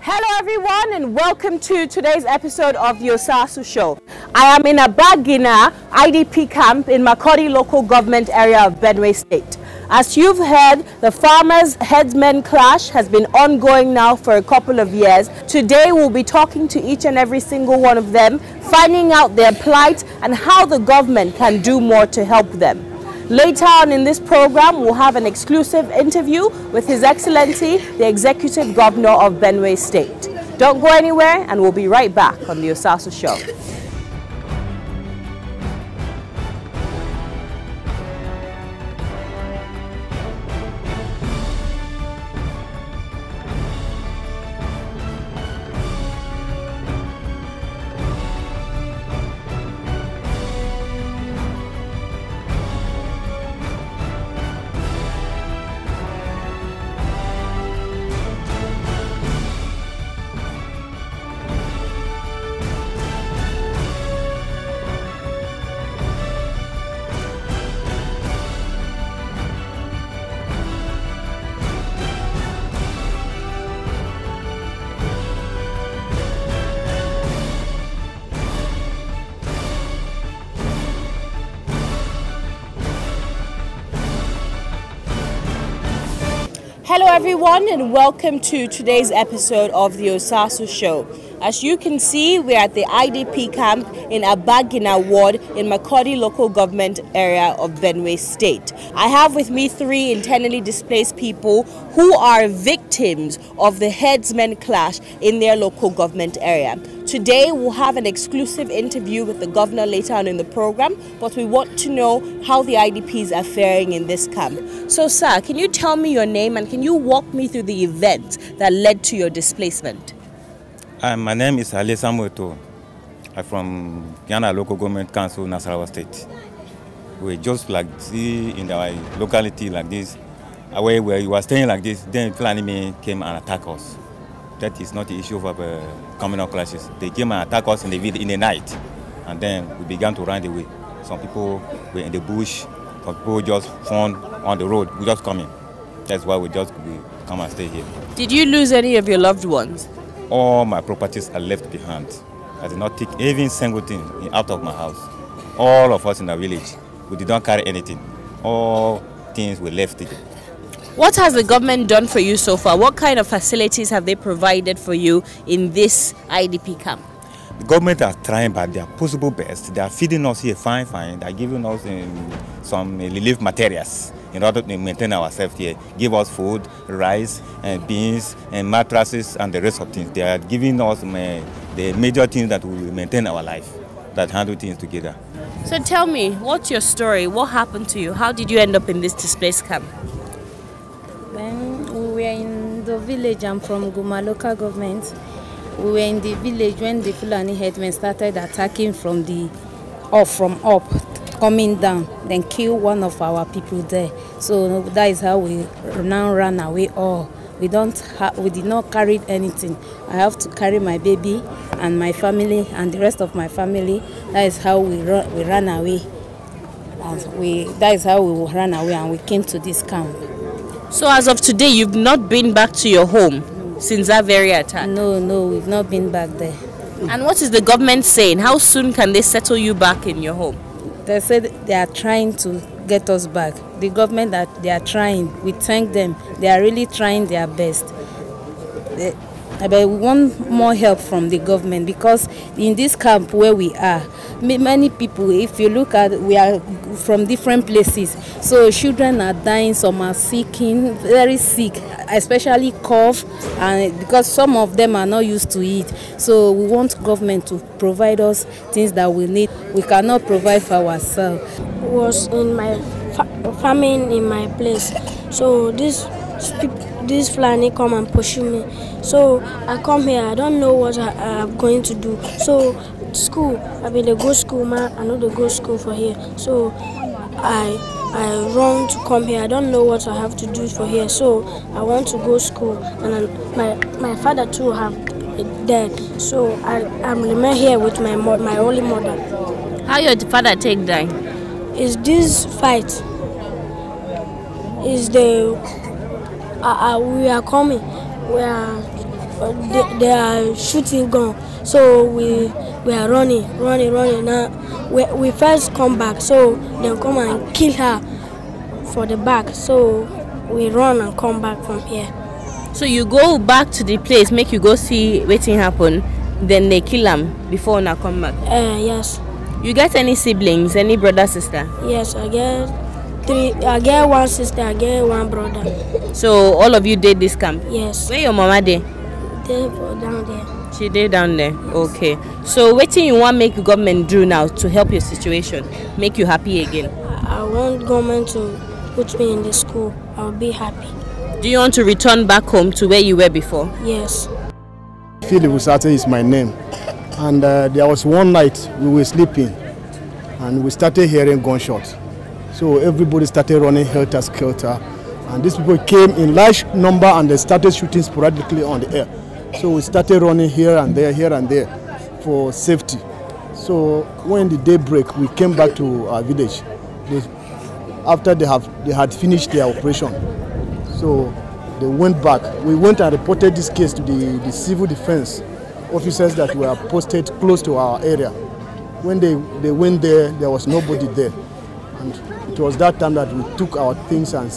Hello everyone and welcome to today's episode of the Osasu show. I am in a Bagina IDP camp in Makodi local government area of Benue state. As you've heard, the farmers' headsmen clash has been ongoing now for a couple of years. Today we'll be talking to each and every single one of them, finding out their plight and how the government can do more to help them. Later on in this program, we'll have an exclusive interview with His Excellency, the Executive Governor of Benue State. Don't go anywhere and we'll be right back on the Osasu show. Hello everyone and welcome to today's episode of the Osasu show. As you can see, we're at the IDP camp in Abagina ward in Makodi local government area of Benue state. I have with me 3 internally displaced people who are victims of the headsmen clash in their local government area. Today we'll have an exclusive interview with the governor later on in the program, but we want to know how the IDPs are faring in this camp. So sir, can you tell me your name and can you walk me through the events that led to your displacement? My name is Ali Samueto. I'm from Ghana Local Government Council, Nasarawa State. We just like see in our locality like this, where we were staying like this, then Fulani came and attacked us. That is not the issue of communal clashes. They came and attacked us in the night, and then we began to run away. Some people were in the bush, some people just found on the road. We just coming. That's why we come and stay here. Did you lose any of your loved ones? All my properties are left behind. I did not take even single thing out of my house. All of us in the village, we did not carry anything. All things were left here. What has the government done for you so far? What kind of facilities have they provided for you in this IDP camp? The government are trying by their possible best. They are feeding us here fine. They are giving us some relief materials in order to maintain ourselves here. Give us food, rice, and beans, and mattresses, and the rest of things. They are giving us the major things that will maintain our life, that handle things together. So tell me, what's your story? What happened to you? How did you end up in this displaced camp? When we were in the village, I'm from Guma local government. We were in the village when the Fulani headmen started attacking from up, coming down, then kill one of our people there. So that is how we now ran away all. We did not carry anything. I have to carry my baby and my family and the rest of my family. That is how we ran away. That is how we ran away and we came to this camp. So as of today, you've not been back to your home since that very attack? No, we've not been back there. And what is the government saying? How soon can they settle you back in your home? They said they are trying to get us back. The government that they are trying, we thank them. They are really trying their best. But we want more help from the government because in this camp where we are, many people, if you look at, we are from different places. So children are dying, some are very sick, especially cough, and because some of them are not used to it. So we want government to provide us things that we need. We cannot provide for ourselves. Was in my famine in my place. So this Fulani come and pursue me. So I come here, I don't know what I'm going to do. So school, I mean they go school, man, I know they go school for here. So I run to come here. I don't know what I have to do for here. So I want to go school, and my father too have dead. So I'm remain here with my only mother. How your father take die? Is this fight? Is the we are coming. We are they are shooting gun. So we are running. Now we first come back, so they come and kill her for the back. So we run and come back from here. So you go back to the place, make you go see wetin happen, then they kill them before una come back? Yes. You get any siblings, any brother, sister? Yes, I get 3. I get 1 sister, I get 1 brother. So all of you did this camp? Yes. Where your mama dey? They down there. She did down there. Okay. So wetin you want make the government do now to help your situation, make you happy again? I want government to put me in the school. I'll be happy. Do you want to return back home to where you were before? Yes. Philip Osasu is my name. And there was one night we were sleeping and we started hearing gunshots. So everybody started running helter-skelter. And these people came in large number and they started shooting sporadically on the air. So we started running here and there for safety. So when the day break, we came back to our village. After they had finished their operation. So they went back. We went and reported this case to the civil defense officers that were posted close to our area. When they went there, there was nobody there. And it was that time that we took our things and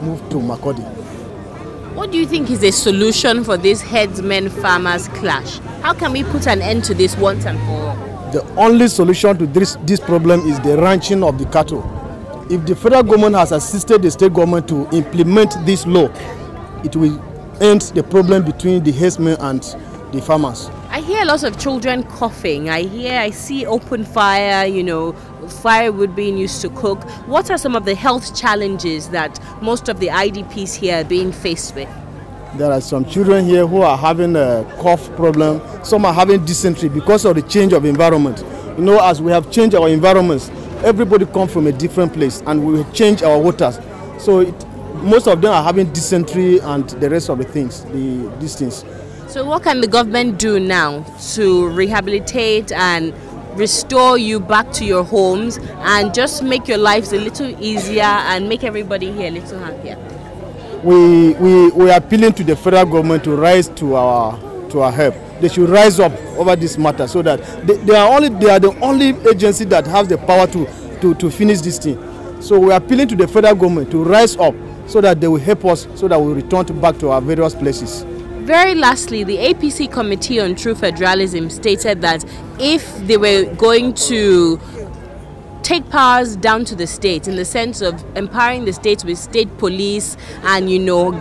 moved to Makurdi. What do you think is a solution for this headsmen-farmers clash? How can we put an end to this once and for all? The only solution to this problem is the ranching of the cattle. If the federal government has assisted the state government to implement this law, it will end the problem between the herdsmen and the farmers. I hear lots of children coughing. I see open fire, firewood being used to cook. What are some of the health challenges that most of the IDPs here are being faced with? There are some children here who are having a cough problem. Some are having dysentery because of the change of environment. As we have changed our environments, everybody comes from a different place and we change our waters. So most of them are having dysentery and the rest of the things, these things. So what can the government do now to rehabilitate and restore you back to your homes and just make your lives a little easier and make everybody here a little happier? We are appealing to the federal government to rise to our help. They should rise up over this matter so that they are the only agency that has the power to finish this thing. So we are appealing to the federal government to rise up so that they will help us so that we return back to our various places. Very lastly, the APC Committee on True Federalism stated that if they were going to take powers down to the states in the sense of empowering the states with state police and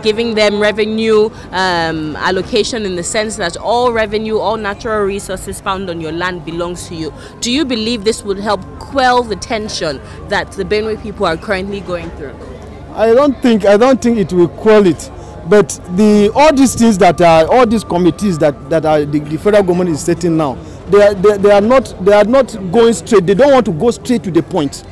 giving them revenue allocation in the sense that all revenue, all natural resources found on your land belongs to you. Do you believe this would help quell the tension that the Benue people are currently going through? I don't think it will quell it. But all these things all these committees that are the federal government is setting now, they are not going straight. They don't want to go straight to the point.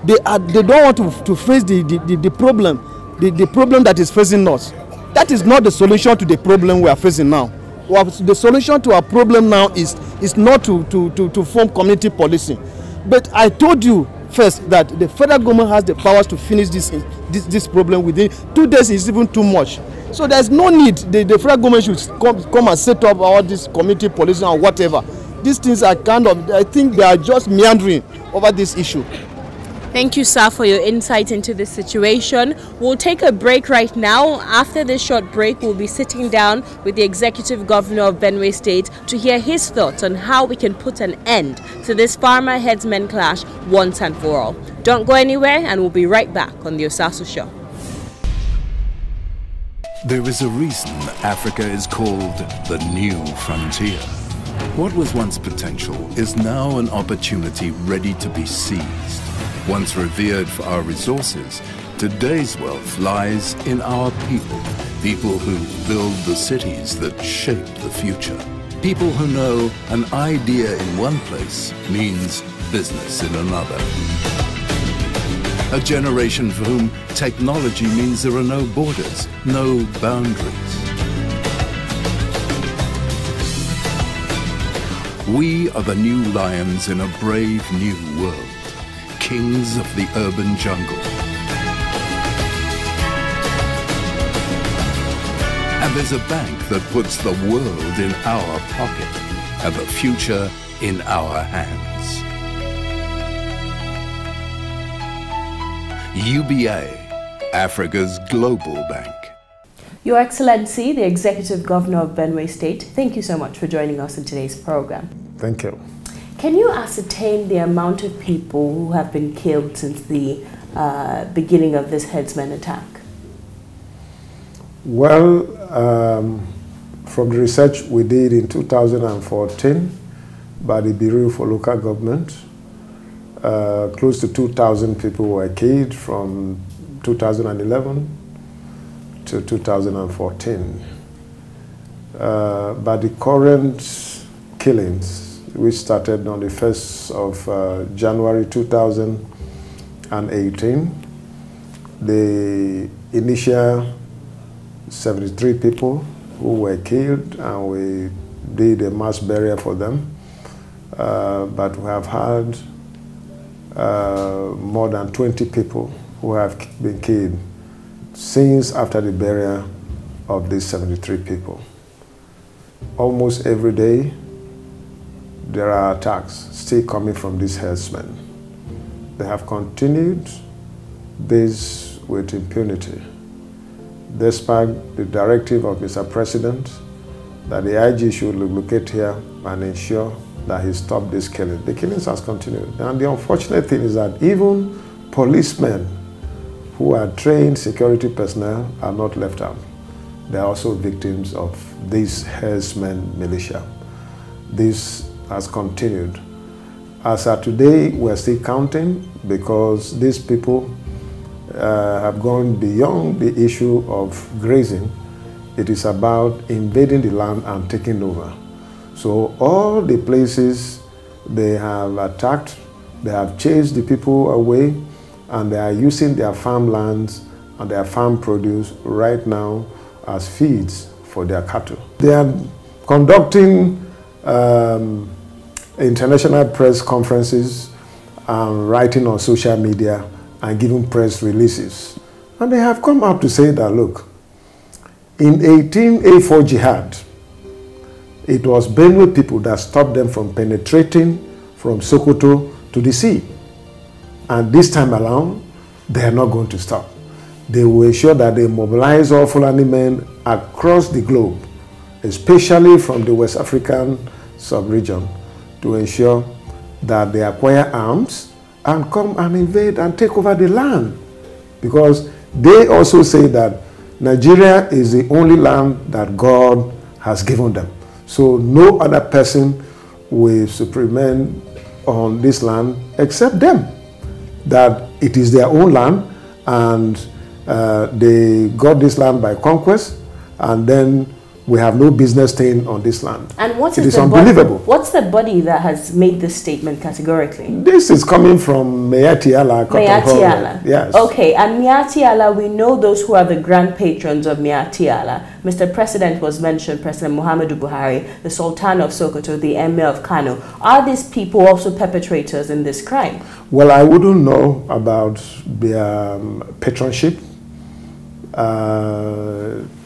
They don't want to face the problem that is facing us. That is not the solution to the problem we are facing now. The solution to our problem now is not to form community policing. But I told you first that the federal government has the powers to finish this problem within 2 days. Is even too much. So there's no need. The federal government should come and set up all this community policing or whatever. These things are I think they are just meandering over this issue. Thank you, sir, for your insight into this situation. We'll take a break right now. After this short break, we'll be sitting down with the Executive Governor of Benue State to hear his thoughts on how we can put an end to this farmer headsmen clash once and for all. Don't go anywhere, and we'll be right back on the Osasu Show. There is a reason Africa is called the new frontier. What was once potential is now an opportunity ready to be seized. Once revered for our resources, today's wealth lies in our people. People who build the cities that shape the future. People who know an idea in one place means business in another. A generation for whom technology means there are no borders, no boundaries. We are the new lions in a brave new world, kings of the urban jungle. And there's a bank that puts the world in our pocket and the future in our hands. UBA, Africa's global bank. Your Excellency, the Executive Governor of Benue State, thank you so much for joining us in today's program. Thank you. Can you ascertain the amount of people who have been killed since the beginning of this herdsmen attack? Well, from the research we did in 2014 by the Bureau for Local Government, close to 2,000 people were killed from 2011 to 2014. But the current killings, which started on the 1st of January 2018, the initial 73 people who were killed, and we did a mass burial for them. But we have had more than 20 people who have been killed since after the burial of these 73 people. Almost every day, there are attacks still coming from these herdsmen. They have continued this with impunity, despite the directive of Mr. President that the IG should locate here and ensure that he stopped this killing. The killings has continued. And the unfortunate thing is that even policemen who are trained security personnel are not left out. They are also victims of this herdsmen militia. This has continued. As of today, we're still counting because these people have gone beyond the issue of grazing. It is about invading the land and taking over. So all the places they have attacked, they have chased the people away, and they are using their farmlands and their farm produce right now as feeds for their cattle. They are conducting international press conferences and writing on social media and giving press releases. And they have come out to say that, look, in 1884 jihad, it was Benue people that stopped them from penetrating from Sokoto to the sea. And this time around, they are not going to stop. They will ensure that they mobilize all Fulani men across the globe, especially from the West African sub-region, to ensure that they acquire arms and come and invade and take over the land. Because they also say that Nigeria is the only land that God has given them. So no other person will supreme on this land except them. That it is their own land, and they got this land by conquest, and then we have no business staying on this land. And what it is unbelievable. What's the body that has made this statement categorically? This is coming from Miatiala. Miatiala. Yes. Okay, and Miatiala, we know those who are the grand patrons of Miatiala. Mr. President was mentioned, President Muhammadu Buhari, the Sultan of Sokoto, the Emir of Kano. Are these people also perpetrators in this crime? Well, I wouldn't know about their patronship.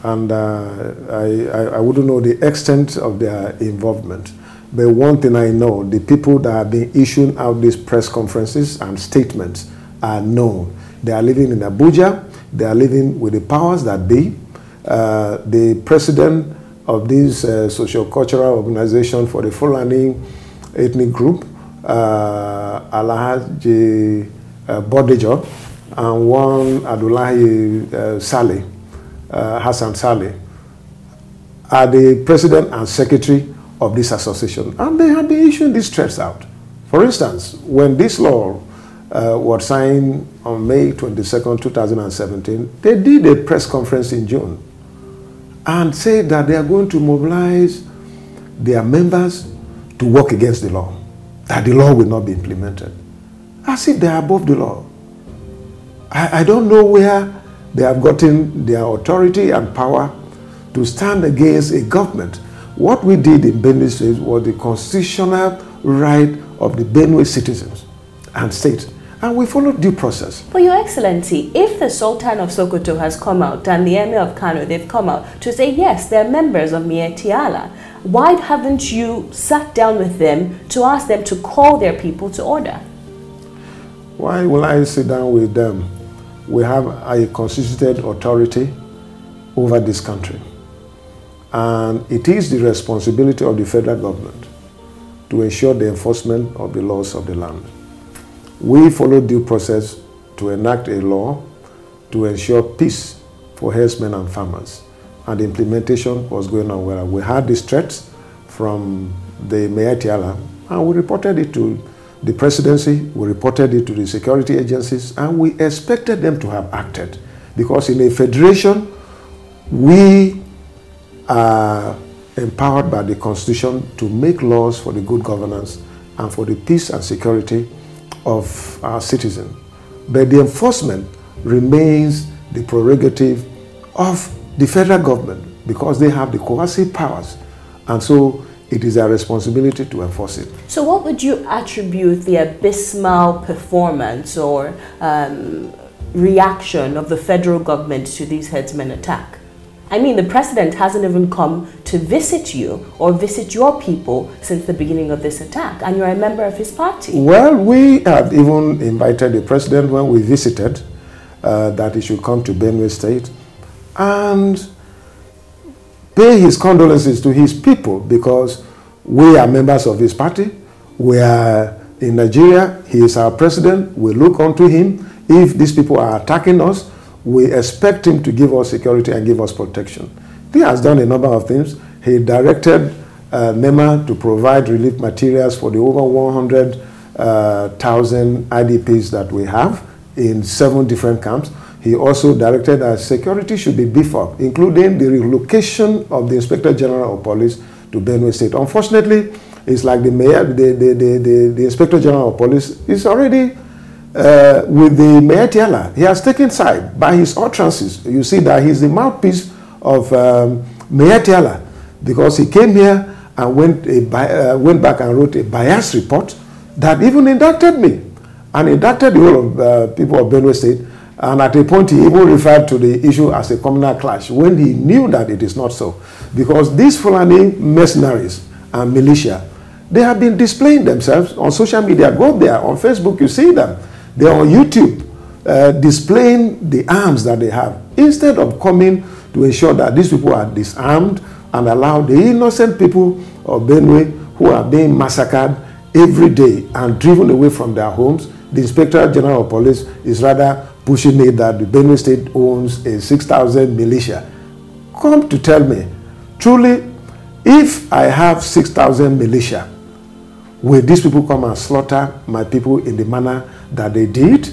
And I wouldn't know the extent of their involvement. But one thing I know, the people that have been issuing out these press conferences and statements are known. They are living in Abuja. They are living with the powers that be. The president of this socio-cultural organization for the Fulani ethnic group, Alhaji Bodejo, and one Abdullahi Saleh, Hassan Saleh, are the president and secretary of this association. And they have been issuing these threats out. For instance, when this law was signed on May 22nd, 2017, they did a press conference in June and said that they are going to mobilize their members to work against the law, that the law will not be implemented. As if they are above the law. I don't know where they have gotten their authority and power to stand against a government. What we did in Benue State was the constitutional right of the Benue citizens and state. And we followed due process. But Your Excellency, if the Sultan of Sokoto has come out and the Emir of Kano, they've come out to say, yes, they're members of Miyetti Allah, why haven't you sat down with them to ask them to call their people to order? Why will I sit down with them? We have a constituted authority over this country. And it is the responsibility of the federal government to ensure the enforcement of the laws of the land. We followed due process to enact a law to ensure peace for herdsmen and farmers. And the implementation was going on well. We had these threats from the Miyetti Allah, and we reported it to the presidency, we reported it to the security agencies, and we expected them to have acted. Because in a federation, we are empowered by the Constitution to make laws for the good governance and for the peace and security of our citizens. But the enforcement remains the prerogative of the federal government because they have the coercive powers. And so it is our responsibility to enforce it. So what would you attribute the abysmal performance or reaction of the federal government to these herdsmen attack? I mean, the president hasn't even come to visit you or visit your people since the beginning of this attack, and you're a member of his party. Well, we have even invited the president when we visited that he should come to Benue State and pay his condolences to his people, because we are members of his party. We are in Nigeria. He is our president. We look unto him. If these people are attacking us, we expect him to give us security and give us protection. He has done a number of things. He directed NEMA to provide relief materials for the over 100,000 IDPs that we have in 7 different camps. He also directed that security should be beefed up, including the relocation of the Inspector General of Police to Benue State. Unfortunately, it's like the mayor, the Inspector General of Police is already with the Miyetti Allah. He has taken side by his utterances. You see that he's the mouthpiece of Miyetti Allah, because he came here and went back and wrote a bias report that even indicted me and indicted the whole of people of Benue State. And at a point, he even referred to the issue as a communal clash when he knew that it is not so. Because these Fulani mercenaries and militia, they have been displaying themselves on social media. Go there, on Facebook, you see them. They are on YouTube displaying the arms that they have, instead of coming to ensure that these people are disarmed and allow the innocent people of Benue who are being massacred every day and driven away from their homes. The Inspector General of Police is rather pushing it that the Benue State owns a 6,000 militia. Come to tell me, truly, if I have 6,000 militia, will these people come and slaughter my people in the manner that they did?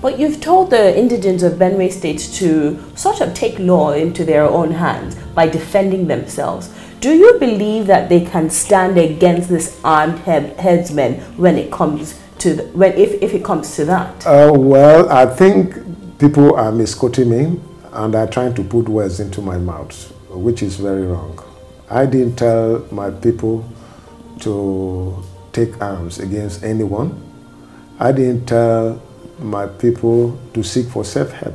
But you've told the indigents of Benue State to sort of take law into their own hands by defending themselves. Do you believe that they can stand against this armed headsmen when it comes to if it comes to that? Well, I think people are misquoting me and are trying to put words into my mouth, which is very wrong. I didn't tell my people to take arms against anyone. I didn't tell my people to seek for self-help.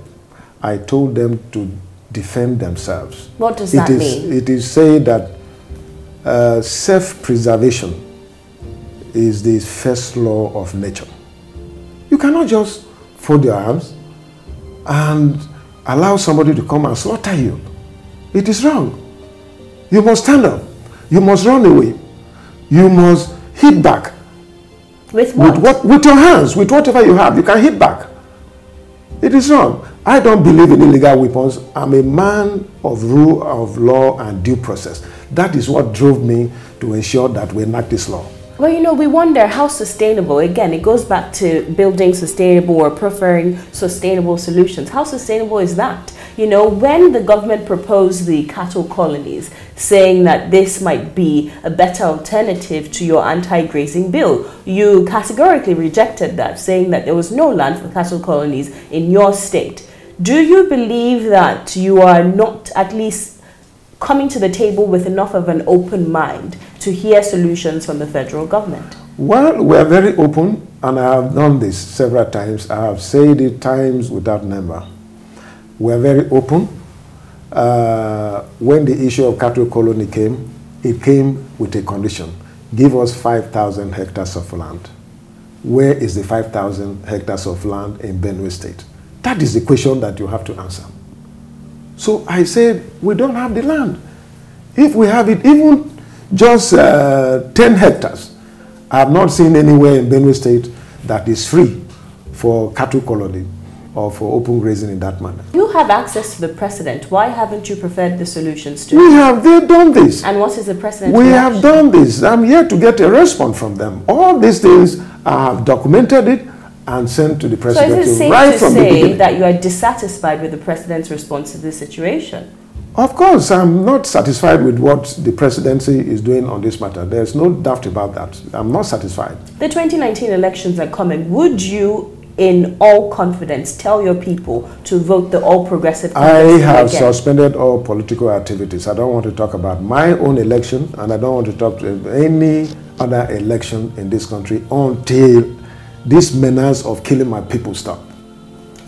I told them to defend themselves. What does that mean? It is said that self-preservation is the first law of nature. You cannot just fold your arms and allow somebody to come and slaughter you. It is wrong. You must stand up. You must run away. You must hit back. With what? With your hands, with whatever you have, you can hit back. It is wrong. I don't believe in illegal weapons. I'm a man of rule of law and due process. That is what drove me to ensure that we enact this law. Well, you know, we wonder how sustainable, again, it goes back to building sustainable or preferring sustainable solutions. How sustainable is that? You know, when the government proposed the cattle colonies, saying that this might be a better alternative to your anti-grazing bill, you categorically rejected that, saying that there was no land for cattle colonies in your state. Do you believe that you are not at least coming to the table with enough of an open mind to hear solutions from the federal government? Well, we are very open, and I have done this several times. I have said it times without number. We are very open. When the issue of cattle colony came, it came with a condition. Give us 5,000 hectares of land. Where is the 5,000 hectares of land in Benue State? That is the question that you have to answer. So I said, we don't have the land. If we have it, even just 10 hectares, I have not seen anywhere in Benue State that is free for cattle colony or for open grazing in that manner. You have access to the president. Why haven't you preferred the solutions to They've done this. And what is the president's We reaction? have done this. I'm here to get a response from them. All these things, I have documented it and sent to the president. So is it safe right to from the say beginning. that you are dissatisfied with the president's response to this situation? Of course, I'm not satisfied with what the presidency is doing on this matter. There's no doubt about that. I'm not satisfied. The 2019 elections are coming. Would you, in all confidence, tell your people to vote the All Progressive Congress I have again? suspended all political activities. I don't want to talk about my own election, and I don't want to talk to any other election in this country until this menace of killing my people stop.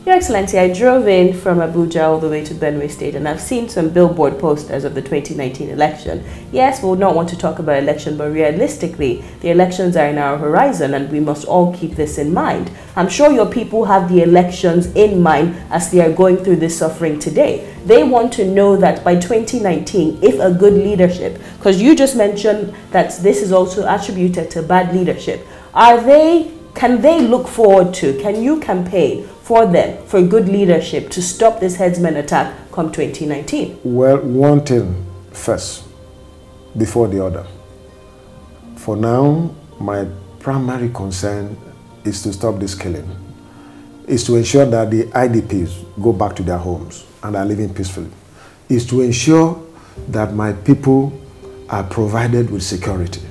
Your Excellency, I drove in from Abuja all the way to Benue State, and I've seen some billboard posters of the 2019 election. Yes, we would not want to talk about election, but realistically, the elections are in our horizon, and we must all keep this in mind. I'm sure your people have the elections in mind as they are going through this suffering today. They want to know that by 2019, if a good leadership, because you just mentioned that this is also attributed to bad leadership, can they look forward to, can you campaign for them, for good leadership to stop this headsman attack come 2019? Well, one thing first, before the other. For now, my primary concern is to stop this killing, is to ensure that the IDPs go back to their homes and are living peacefully, is to ensure that my people are provided with security.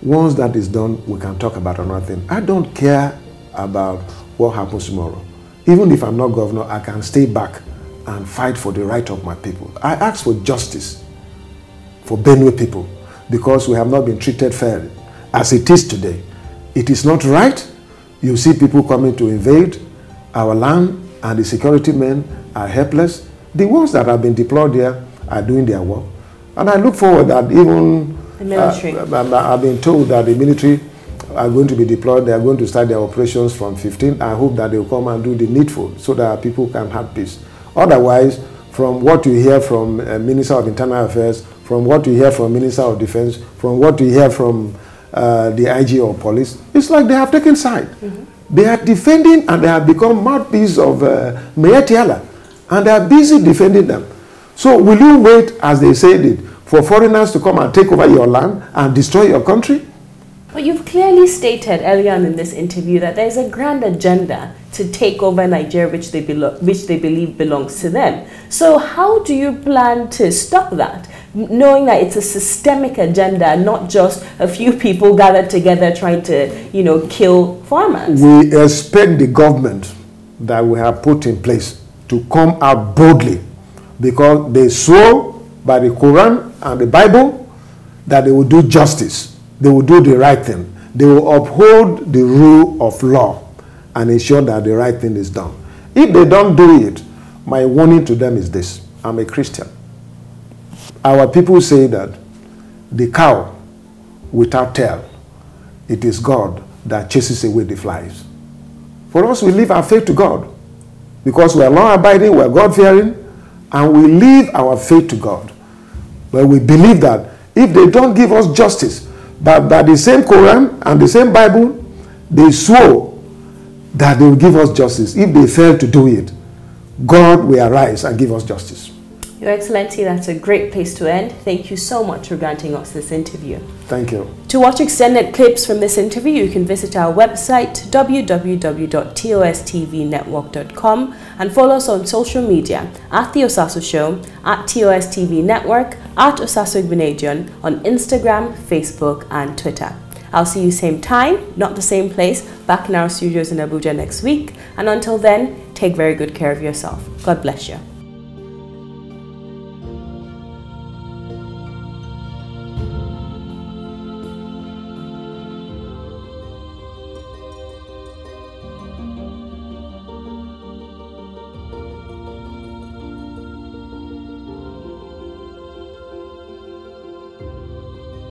Once that is done, we can talk about another thing. I don't care about what happens tomorrow. Even if I'm not governor, I can stay back and fight for the right of my people. I ask for justice for Benue people because we have not been treated fairly. As it is today, it is not right. You see people coming to invade our land and the security men are helpless. The ones that have been deployed there are doing their work. And I look forward that even the military. I've been told that the military are going to be deployed. They are going to start their operations from 15. I hope that they will come and do the needful so that people can have peace. Otherwise, from what you hear from Minister of Internal Affairs, from what you hear from Minister of Defense, from what you hear from the IG or police, it's like they have taken side. They are defending and they have become mouthpiece of Mayor Tiala, and they are busy defending them. So will you wait, as they said it, for foreigners to come and take over your land and destroy your country? But you've clearly stated earlier on in this interview that there's a grand agenda to take over Nigeria, which they believe belongs to them. So how do you plan to stop that, knowing that it's a systemic agenda, not just a few people gathered together trying to, kill farmers? We expect the government that we have put in place to come out boldly, because they swore by the Quran and the Bible that they will do justice. They will do the right thing. They will uphold the rule of law and ensure that the right thing is done. If they don't do it, my warning to them is this. I'm a Christian. Our people say that the cow without tail, it is God that chases away the flies. For us, we leave our faith to God because we are law-abiding, we are God-fearing, and we leave our faith to God. But we believe that if they don't give us justice, but by the same Quran and the same Bible, they swore that they will give us justice. If they fail to do it, God will arise and give us justice. Your Excellency, that's a great place to end. Thank you so much for granting us this interview. Thank you. To watch extended clips from this interview, you can visit our website, www.tostvnetwork.com, and follow us on social media at The Osasu Show, at TOSTV Network, at Osasu Igbinedion, on Instagram, Facebook, and Twitter. I'll see you same time, not the same place, back in our studios in Abuja next week. And until then, take very good care of yourself. God bless you.